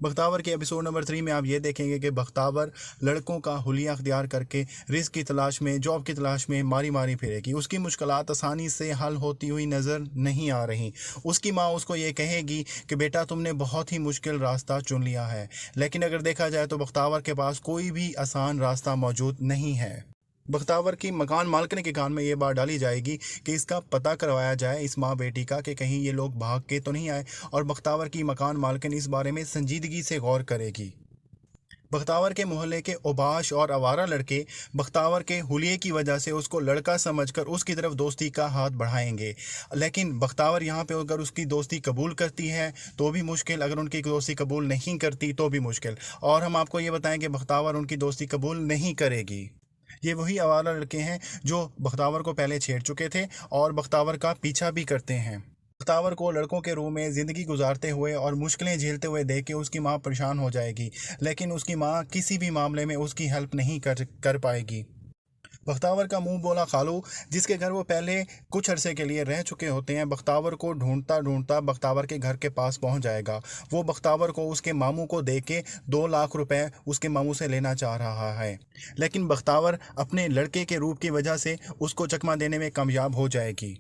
बख्तावर के episode number 3 में आप ये देखेंगे कि बख्तावर लड़कों का हुलिया अख्तियार करके रिस्क की तलाश में, जॉब की तलाश में मारी मारी फिरेगी। उसकी मुश्किलात आसानी से हल होती हुई नज़र नहीं आ रही। उसकी माँ उसको ये कहेगी कि बेटा तुमने बहुत ही मुश्किल रास्ता चुन लिया है, लेकिन अगर देखा जाए तो बख्तावर के पास कोई भी आसान रास्ता मौजूद नहीं है। बख्तावर की मकान मालकिन के कान में ये बात डाली जाएगी कि इसका पता करवाया जाए इस माँ बेटी का कि कहीं ये लोग भाग के तो नहीं आए, और बख्तावर की मकान मालकिन इस बारे में संजीदगी से गौर करेगी। बख्तावर के मोहल्ले के औबाश और आवारा लड़के बख्तावर के हुलिये की वजह से उसको लड़का समझकर उसकी तरफ दोस्ती का हाथ बढ़ाएंगे, लेकिन बख्तावर यहाँ पे अगर उसकी दोस्ती कबूल करती है तो भी मुश्किल, अगर उनकी दोस्ती कबूल नहीं करती तो भी मुश्किल। और हम आपको ये बताएं कि बख्तावर उनकी दोस्ती कबूल नहीं करेगी। ये वही आवारा लड़के हैं जो बख्तावर को पहले छेड़ चुके थे और बख्तावर का पीछा भी करते हैं। बख्तावर को लड़कों के रूम में ज़िंदगी गुजारते हुए और मुश्किलें झेलते हुए देख के उसकी माँ परेशान हो जाएगी, लेकिन उसकी माँ किसी भी मामले में उसकी हेल्प नहीं कर पाएगी। बख्तावर का मुंह बोला खालू, जिसके घर वो पहले कुछ अरसे के लिए रह चुके होते हैं, बख्तावर को ढूंढता ढूंढता बख्तावर के घर के पास पहुंच जाएगा। वो बख्तावर को उसके मामू को दे के 2 लाख रुपए उसके मामू से लेना चाह रहा है, लेकिन बख्तावर अपने लड़के के रूप की वजह से उसको चकमा देने में कामयाब हो जाएगी।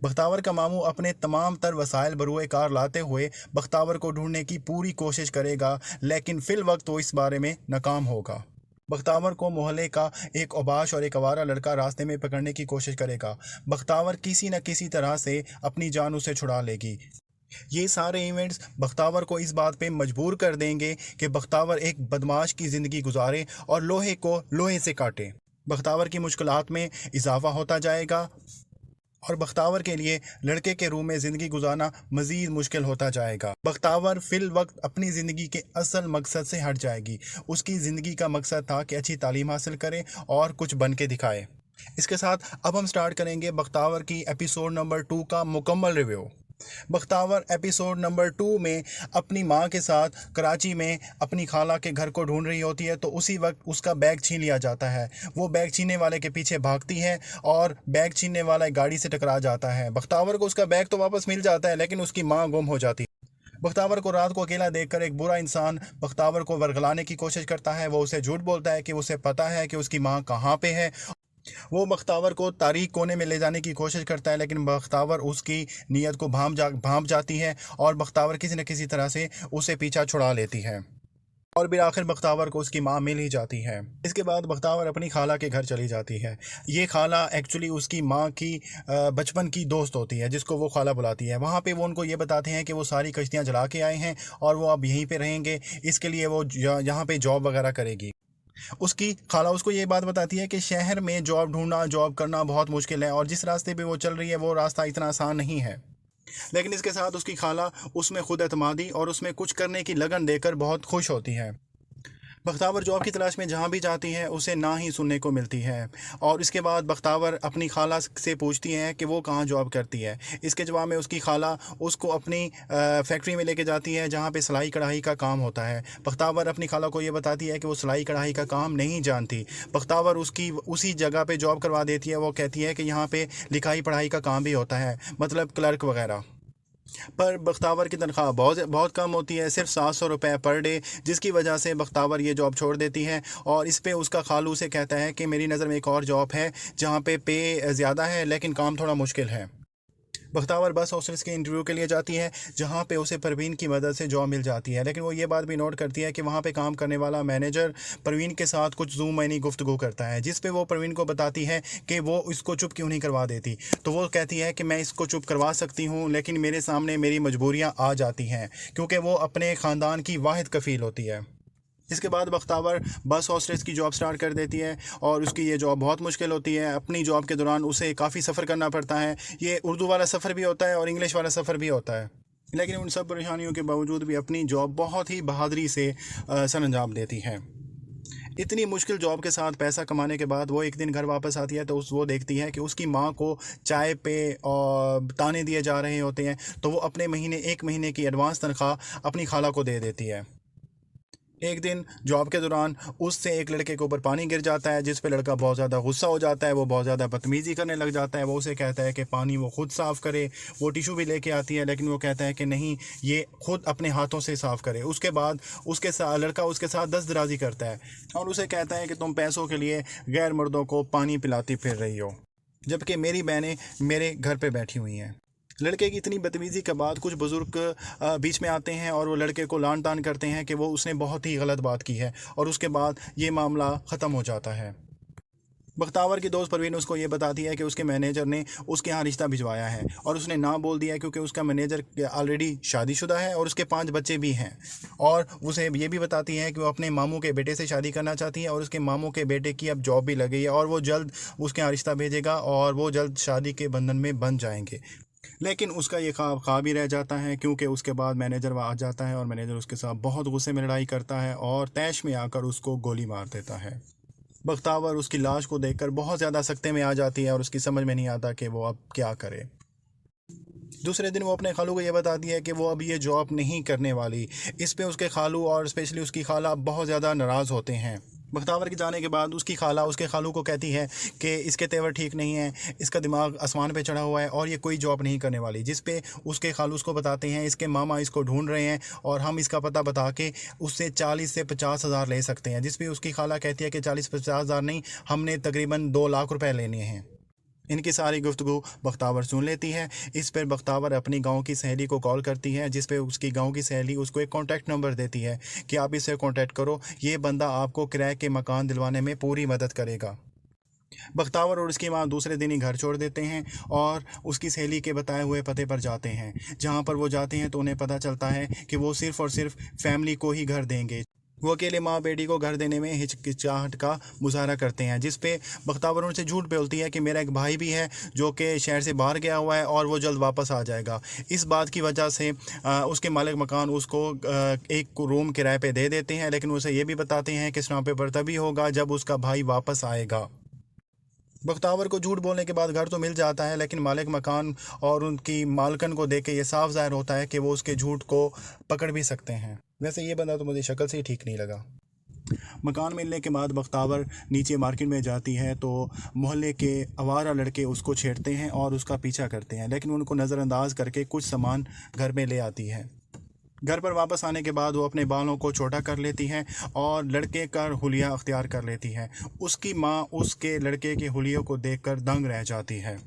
बख्तावर का मामू अपने तमाम तर वसाइल बरूए कार लाते हुए बख्तावर को ढूंढने की पूरी कोशिश करेगा, लेकिन फिल वक्त वो इस बारे में नाकाम होगा। बख्तावर को मोहल्ले का एक औबाश और एक आवारा लड़का रास्ते में पकड़ने की कोशिश करेगा। बख्तावर किसी न किसी तरह से अपनी जान उसे छुड़ा लेगी। ये सारे इवेंट्स बख्तावर को इस बात पे मजबूर कर देंगे कि बख्तावर एक बदमाश की ज़िंदगी गुजारे और लोहे को लोहे से काटे। बख्तावर की मुश्किलात में इजाफा होता जाएगा और बख्तावर के लिए लड़के के रूम में ज़िंदगी गुजारना मज़ीद मुश्किल होता जाएगा। बख्तावर फिल वक्त अपनी ज़िंदगी के असल मकसद से हट जाएगी। उसकी ज़िंदगी का मकसद था कि अच्छी तालीम हासिल करे और कुछ बन के दिखाए। इसके साथ अब हम स्टार्ट करेंगे बख्तावर की एपिसोड नंबर 2 का मुकम्मल रिव्यू। बख्तावर एपिसोड नंबर 2 में अपनी माँ के साथ कराची में अपनी खाला के घर को ढूंढ रही होती है, तो उसी वक्त उसका बैग छीन लिया जाता है। वो बैग छीनने वाले के पीछे भागती है और बैग छीनने वाला एक गाड़ी से टकरा जाता है। बख्तावर को उसका बैग तो वापस मिल जाता है, लेकिन उसकी माँ गुम हो जाती है। बख्तावर को रात को अकेला देखकर एक बुरा इंसान बख्तावर को वर्गलाने की कोशिश करता है। वो उसे झूठ बोलता है कि उसे पता है कि उसकी माँ कहाँ पे है। वो बख्तावर को तारीख कोने में ले जाने की कोशिश करता है, लेकिन बख्तावर उसकी नीयत को भांप जाती है और बख्तावर किसी न किसी तरह से उसे पीछा छुड़ा लेती है और फिर आखिर बख्तावर को उसकी माँ मिल ही जाती है। इसके बाद बख्तावर अपनी खाला के घर चली जाती है। ये खाला एक्चुअली उसकी माँ की बचपन की दोस्त होती है, जिसको वो खाला बुलाती है। वहाँ पे वो उनको ये बताते हैं कि वो सारी कश्तियाँ जला के आए हैं और वो अब यहीं पे रहेंगे, इसके लिए वो यहाँ पे जॉब वगैरह करेगी। उसकी खाला उसको ये बात बताती है कि शहर में जॉब ढूंढना, जॉब करना बहुत मुश्किल है और जिस रास्ते पे वो चल रही है वो रास्ता इतना आसान नहीं है। लेकिन इसके साथ उसकी खाला उसमें खुद एतमादी और उसमें कुछ करने की लगन देकर बहुत खुश होती है। बख्तावर जॉब की तलाश में जहाँ भी जाती है उसे ना ही सुनने को मिलती है, और इसके बाद बख्तावर अपनी खाला से पूछती है कि वो कहाँ जॉब करती है। इसके जवाब में उसकी खाला उसको अपनी फैक्ट्री में लेके जाती है जहाँ पे सिलाई कढ़ाई का काम होता है। बख्तावर अपनी खाला को ये बताती है कि वो सिलाई कढ़ाई का काम नहीं जानती। बख्तावर उसकी उसी जगह पे जॉब करवा देती है। वो कहती है कि यहाँ पे लिखाई पढ़ाई का काम भी होता है, मतलब क्लर्क वगैरह। पर बख्तावर की तनख्वाह बहुत बहुत कम होती है, सिर्फ 700 रुपये पर डे, जिसकी वजह से बख्तावर ये जॉब छोड़ देती है। और इस पे उसका खालू से कहता है कि मेरी नज़र में एक और जॉब है जहाँ पे ज़्यादा है लेकिन काम थोड़ा मुश्किल है। बख्तावर बस हॉस्टल्स के इंटरव्यू के लिए जाती है जहाँ पे उसे परवीन की मदद से जॉब मिल जाती है, लेकिन वो ये बात भी नोट करती है कि वहाँ पे काम करने वाला मैनेजर परवीन के साथ कुछ जूम मैनी गुफ्तगू करता है, जिस पे वो परवीन को बताती है कि वो इसको चुप क्यों नहीं करवा देती। तो वो कहती है कि मैं इसको चुप करवा सकती हूँ, लेकिन मेरे सामने मेरी मजबूरियाँ आ जाती हैं, क्योंकि वो अपने ख़ानदान की वाहिद कफ़ील होती है। इसके बाद बख्तावर बस हॉस्टेस की जॉब स्टार्ट कर देती है और उसकी ये जॉब बहुत मुश्किल होती है। अपनी जॉब के दौरान उसे काफ़ी सफ़र करना पड़ता है। ये उर्दू वाला सफ़र भी होता है और इंग्लिश वाला सफ़र भी होता है, लेकिन उन सब परेशानियों के बावजूद भी अपनी जॉब बहुत ही बहादुरी से सरअंजाम देती है। इतनी मुश्किल जॉब के साथ पैसा कमाने के बाद वो एक दिन घर वापस आती है तो वो देखती है कि उसकी माँ को चाय पे और ताने दिए जा रहे होते हैं। तो वो अपने 1 महीने की एडवांस तनख्वाह अपनी खाला को दे देती है। एक दिन जॉब के दौरान उससे एक लड़के के ऊपर पानी गिर जाता है, जिस पे लड़का बहुत ज़्यादा गुस्सा हो जाता है। वो बहुत ज़्यादा बदतमीज़ी करने लग जाता है। वो उसे कहता है कि पानी वो खुद साफ़ करे। वो टिशू भी लेके आती है, लेकिन वो कहता है कि नहीं, ये खुद अपने हाथों से साफ़ करे। उसके बाद लड़का उसके साथ दस्तदराजी करता है और उसे कहता है कि तुम पैसों के लिए गैर मर्दों को पानी पिलाती फिर रही हो, जबकि मेरी बहनें मेरे घर पे बैठी हुई हैं। लड़के की इतनी बदतमीज़ी के बाद कुछ बुज़ुर्ग बीच में आते हैं और वो लड़के को लान तान करते हैं कि वो उसने बहुत ही गलत बात की है, और उसके बाद ये मामला ख़त्म हो जाता है। बख्तावर की दोस्त परवीन उसको ये बताती है कि उसके मैनेजर ने उसके यहाँ रिश्ता भिजवाया है और उसने ना बोल दिया क्योंकि उसका मैनेजर ऑलरेडी शादीशुदा है और उसके 5 बच्चे भी हैं। और उसे ये भी बताती है कि वो अपने मामू के बेटे से शादी करना चाहती है और उसके मामू के बेटे की अब जॉब भी लग गई है और वो जल्द उसके यहाँ रिश्ता भेजेगा और वो जल्द शादी के बंधन में बंध जाएंगे। लेकिन उसका ये ख्वाब ही रह जाता है, क्योंकि उसके बाद मैनेजर वहाँ आ जाता है और मैनेजर उसके साथ बहुत गुस्से में लड़ाई करता है और तैश में आकर उसको गोली मार देता है। बख्तावर उसकी लाश को देखकर बहुत ज़्यादा सख्ते में आ जाती है और उसकी समझ में नहीं आता कि वो अब क्या करे। दूसरे दिन वो अपने खालू को ये बताती है कि वो अब ये जॉब नहीं करने वाली। इस पे उसके खालू और स्पेशली उसकी खाला बहुत ज़्यादा नाराज़ होते हैं। बख्तावर के जाने के बाद उसकी खाला उसके खालू को कहती है कि इसके तेवर ठीक नहीं है, इसका दिमाग आसमान पे चढ़ा हुआ है और ये कोई जॉब नहीं करने वाली। जिस पे उसके खालू उसको बताते हैं इसके मामा इसको ढूंढ रहे हैं और हम इसका पता बता के उससे 40 से 50 हज़ार ले सकते हैं। जिस पे उसकी खाला कहती है कि 40-50 हज़ार नहीं, हमने तकरीबन 2 लाख रुपए लेने हैं। इनकी सारी गुफ्तगू बख्तावर सुन लेती है। इस पर बख्तावर अपनी गांव की सहेली को कॉल करती है, जिस पे उसकी गांव की सहेली उसको एक कॉन्टैक्ट नंबर देती है कि आप इससे कॉन्टैक्ट करो, ये बंदा आपको किराए के मकान दिलवाने में पूरी मदद करेगा। बख्तावर और उसकी माँ दूसरे दिन ही घर छोड़ देते हैं और उसकी सहेली के बताए हुए पते पर जाते हैं। जहाँ पर वो जाते हैं तो उन्हें पता चलता है कि वो सिर्फ़ और सिर्फ फैमिली को ही घर देंगे। वो अकेले माँ बेटी को घर देने में हिचकिचाहट का मुजाहरा करते हैं। जिस पे बख्तावर उनसे झूठ बोलती है कि मेरा एक भाई भी है जो कि शहर से बाहर गया हुआ है और वो जल्द वापस आ जाएगा। इस बात की वजह से उसके मालिक मकान उसको एक रूम किराए पे दे देते हैं, लेकिन उसे ये भी बताते हैं कि स्टाम्प पेपर तभी होगा जब उसका भाई वापस आएगा। बख्तावर को झूठ बोलने के बाद घर तो मिल जाता है, लेकिन मालिक मकान और उनकी मालकन को देख के ये साफ ज़ाहिर होता है कि वो उसके झूठ को पकड़ भी सकते हैं। वैसे ये बंदा तो मुझे शक्ल से ही ठीक नहीं लगा। मकान मिलने के बाद बख्तावर नीचे मार्केट में जाती है तो मोहल्ले के आवारा लड़के उसको छेड़ते हैं और उसका पीछा करते हैं, लेकिन उनको नज़रअंदाज करके कुछ सामान घर में ले आती है। घर पर वापस आने के बाद वो अपने बालों को छोटा कर लेती है और लड़के का हुलिया अख्तियार कर लेती है। उसकी माँ उसके लड़के के हुलियों को देखकर दंग रह जाती है।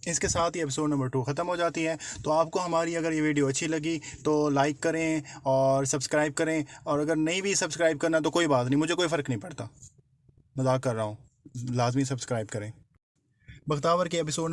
इसके साथ ही एपिसोड नंबर 2 ख़त्म हो जाती है। तो आपको हमारी अगर ये वीडियो अच्छी लगी तो लाइक करें और सब्सक्राइब करें, और अगर नहीं भी सब्सक्राइब करना तो कोई बात नहीं, मुझे कोई फ़र्क नहीं पड़ता, मजाक कर रहा हूँ, लाजमी सब्सक्राइब करें। बख्तावर के एपिसोड